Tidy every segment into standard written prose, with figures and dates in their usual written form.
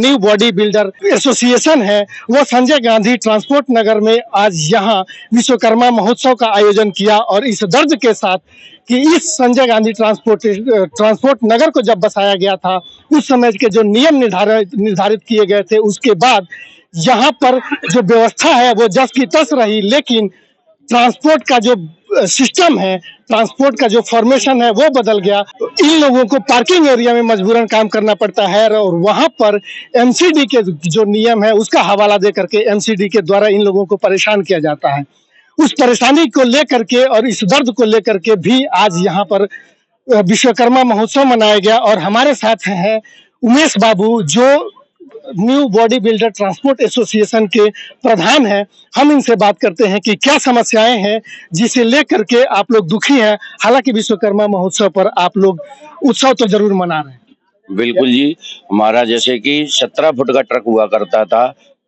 New body builder association है वो Sanjay Gandhi transport नगर में आज यहाँ विश्वकर्मा महोत्सव का आयोजन किया। और इस दर्द के साथ कि इस संजय गांधी ट्रांसपोर्ट नगर को जब बसाया गया था उस समय के जो नियम निर्धारित किए गए थे उसके बाद यहाँ पर जो व्यवस्था है वो जस की तस रही, लेकिन ट्रांसपोर्ट का जो सिस्टम है, ट्रांसपोर्ट का जो फॉर्मेशन है वो बदल गया। इन लोगों को पार्किंग एरिया में मजबूरन काम करना पड़ता है और वहां पर एमसीडी के जो नियम है उसका हवाला दे करके एमसीडी के द्वारा इन लोगों को परेशान किया जाता है। उस परेशानी को लेकर के और इस दर्द को लेकर के भी आज यहाँ पर विश्वकर्मा महोत्सव मनाया गया। और हमारे साथ हैं उमेश बाबू जो new body builder transport association के प्रधान हैं। हम इनसे बात करते हैं कि क्या समस्याएं हैं जिसे लेकर के आप लोग दुखी हैं। हालांकि विश्वकर्मा महोत्सव पर आप लोग उत्सव तो जरूर मना रहे हैं। बिल्कुल जी, हमारा जैसे कि 17 फुट का ट्रक हुआ करता था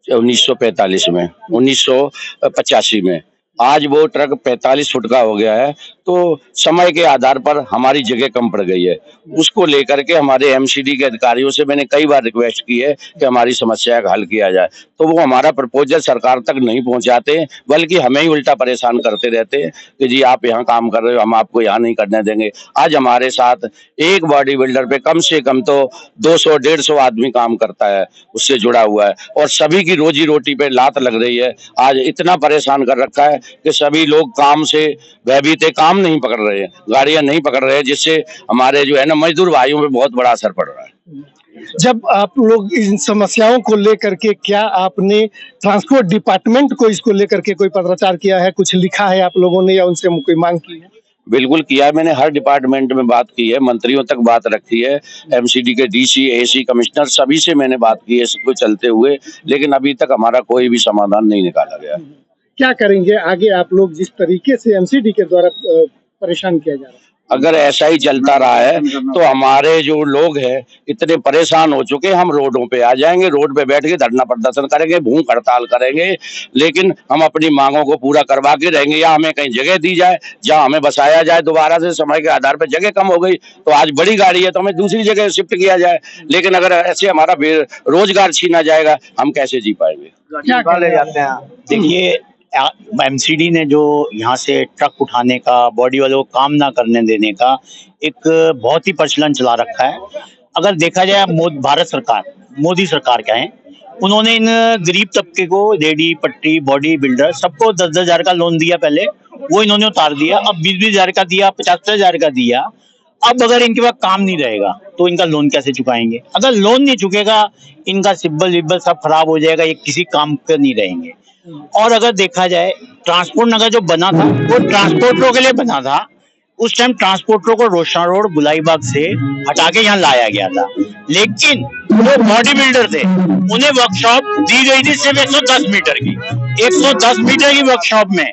1945 में, 1985 में, आज वो ट्रक 45 फुट का हो गया है। तो समय के आधार पर हमारी जगह कम पड़ गई है। उसको लेकर के हमारे एमसीडी के अधिकारियों से मैंने कई बार रिक्वेस्ट की है कि हमारी समस्या का हल किया जाए, तो वो हमारा प्रपोजल सरकार तक नहीं पहुंचाते, बल्कि हमें ही उल्टा परेशान करते रहते हैं कि जी आप यहाँ काम कर रहे हो, हम आपको यहाँ नहीं करने देंगे। आज हमारे साथ एक बॉडी बिल्डर पे कम से कम तो 200-150 आदमी काम करता है, उससे जुड़ा हुआ है, और सभी की रोजी रोटी पे लात लग रही है। आज इतना परेशान कर रखा है कि सभी लोग काम से भयभीत है, काम नहीं पकड़ रहे हैं, गाड़ियां नहीं पकड़ रहे हैं, जिससे हमारे जो है ना मजदूर भाइयों पे बहुत बड़ा असर पड़ रहा है। जब आप लोग इन समस्याओं को लेकर के क्या आपने ट्रांसपोर्ट डिपार्टमेंट को इसको लेकर के कोई पत्राचार किया है, कुछ लिखा है आप लोगों ने या उनसे कोई मांग की है? बिल्कुल किया है, मैंने हर डिपार्टमेंट में बात की है, मंत्रियों तक बात रखी है, एमसीडी के डीसी, एसी, कमिश्नर सभी से मैंने बात की है इसको चलते हुए, लेकिन अभी तक हमारा कोई भी समाधान नहीं निकाला गया। क्या करेंगे आगे आप लोग जिस तरीके से एमसीडी के द्वारा परेशान किया जा रहा है? अगर ऐसा ही चलता रहा है तो हमारे जो लोग हैं इतने परेशान हो चुके, हम रोडों पे आ जाएंगे, रोड पे बैठ के धरना प्रदर्शन करेंगे, भूख हड़ताल करेंगे, लेकिन हम अपनी मांगों को पूरा करवा के रहेंगे। या हमें कहीं जगह दी जाए जहां हमें बसाया जाए दोबारा से, समय के आधार पर जगह कम हो गई तो आज बड़ी गाड़ी है तो हमें दूसरी जगह शिफ्ट किया जाए, लेकिन अगर ऐसे हमारा रोजगार छीना जाएगा हम कैसे जी पाएंगे? क्या ले जाते हैं? देखिए, एमसीडी ने जो यहाँ से ट्रक उठाने का, बॉडी वालों को काम ना करने देने का एक बहुत ही प्रचलन चला रखा है। अगर देखा जाए भारत सरकार, मोदी सरकार क्या है, उन्होंने इन गरीब तबके को, रेडी पट्टी, बॉडी बिल्डर सबको 10-10 हजार का लोन दिया पहले, वो इन्होंने उतार दिया। अब 20-20 हजार का दिया, 50-50 हजार का दिया। अब अगर इनके पास काम नहीं रहेगा तो इनका लोन कैसे चुकाएंगे? अगर लोन नहीं चुकेगा इनका सिब्बल विब्बल सब खराब हो जाएगा, ये किसी काम पे नहीं रहेंगे। और अगर देखा जाए ट्रांसपोर्ट नगर जो बना था वो ट्रांसपोर्टरों के लिए बना था। उस टाइम ट्रांसपोर्टरों को रोशना रोड, गुलाईबाग से हटा के यहाँ लाया गया था, लेकिन वो बॉडी बिल्डर थे, उन्हें वर्कशॉप दी गई थी सिर्फ 110 मीटर की। 110 मीटर की वर्कशॉप में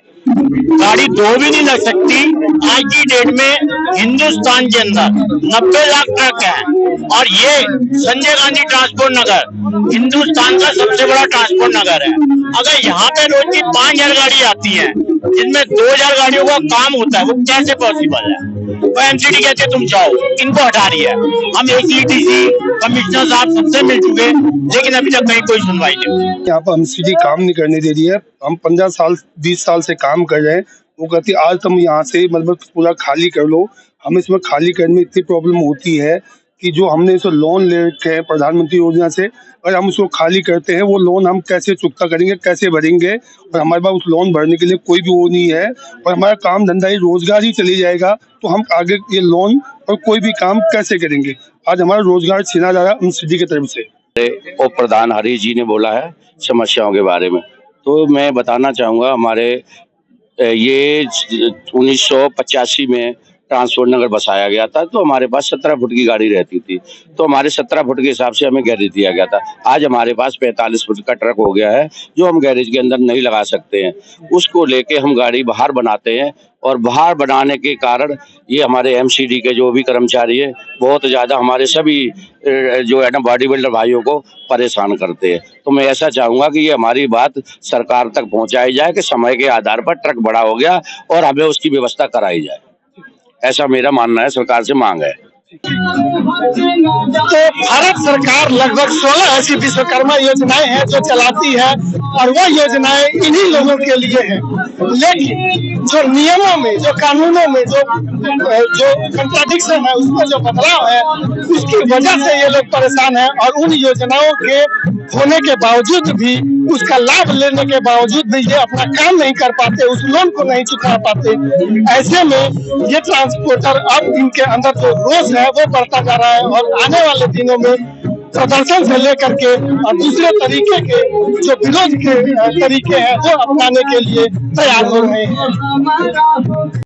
गाड़ी दो भी नहीं लग सकती। आज की डेट में हिंदुस्तान के अंदर 90 लाख ट्रक है और ये संजय गांधी ट्रांसपोर्ट नगर हिंदुस्तान का सबसे बड़ा ट्रांसपोर्ट नगर है। अगर यहाँ पे रोज की 5000 गाड़ी आती है जिनमें 2000 गाड़ियों का काम होता है, वो कैसे पॉसिबल है? वो एमसीडी कहते तुम जाओ, इनको हटा रही है। हम एसीटीसी कमिश्नर साहब सबसे मिल चुके, लेकिन अभी तक कहीं कोई सुनवाई नहीं। यहाँ पर एमसीडी काम नहीं करने दे रही है। हम 15 साल 20 साल से काम कर रहे हैं। वो कहती आज तुम यहाँ से मतलब पूरा खाली कर लो। हमें इसमें खाली करने में इतनी प्रॉब्लम होती है कि जो हमने इसको लोन ले रखे हैं प्रधानमंत्री योजना से, अगर हम उसको खाली करते हैं वो लोन हम कैसे चुकता करेंगे, कैसे भरेंगे? और हमारे पास उस लोन भरने के लिए कोई भी वो नहीं है और हमारा काम धंधा ही रोजगार ही चली जाएगा तो हम आगे ये लोन और कोई भी काम कैसे करेंगे? आज हमारा रोजगार छीना जा रहा है एमसीडी की तरफ से। उप प्रधान हरीश जी ने बोला है समस्याओं के बारे में, तो मैं बताना चाहूँगा हमारे ये 1985 में ट्रांसपोर्ट नगर बसाया गया था तो हमारे पास 17 फुट की गाड़ी रहती थी, तो हमारे 17 फुट के हिसाब से हमें गैरेज दिया गया था। आज हमारे पास 45 फुट का ट्रक हो गया है जो हम गैरेज के अंदर नहीं लगा सकते हैं। उसको लेके हम गाड़ी बाहर बनाते हैं और बाहर बनाने के कारण ये हमारे एमसीडी के जो भी कर्मचारी है बहुत ज़्यादा हमारे सभी जो है ना बॉडी बिल्डर भाइयों को परेशान करते हैं। तो मैं ऐसा चाहूँगा कि ये हमारी बात सरकार तक पहुँचाई जाए कि समय के आधार पर ट्रक बड़ा हो गया और हमें उसकी व्यवस्था कराई जाए, ऐसा मेरा मानना है, सरकार से मांग है। तो भारत सरकार लगभग 16 ऐसी विश्वकर्मा योजनाएं हैं जो चलाती है और वो योजनाएं इन्हीं लोगों के लिए हैं। लेकिन जो नियमों में, जो कानूनों में जो कंट्राडिक्शन है, उसमें जो बदलाव है, उसकी वजह से ये लोग परेशान हैं और उन योजनाओं के होने के बावजूद भी, उसका लाभ लेने के बावजूद भी ये अपना काम नहीं कर पाते, उस लोन को नहीं चुका पाते। ऐसे में ये ट्रांसपोर्टर अब इनके अंदर जो रोष है वो बढ़ता जा रहा है और आने वाले दिनों में प्रदर्शन से लेकर के और दूसरे तरीके के जो विरोध के तरीके हैं वो अपनाने के लिए तैयार हो रहे हैं।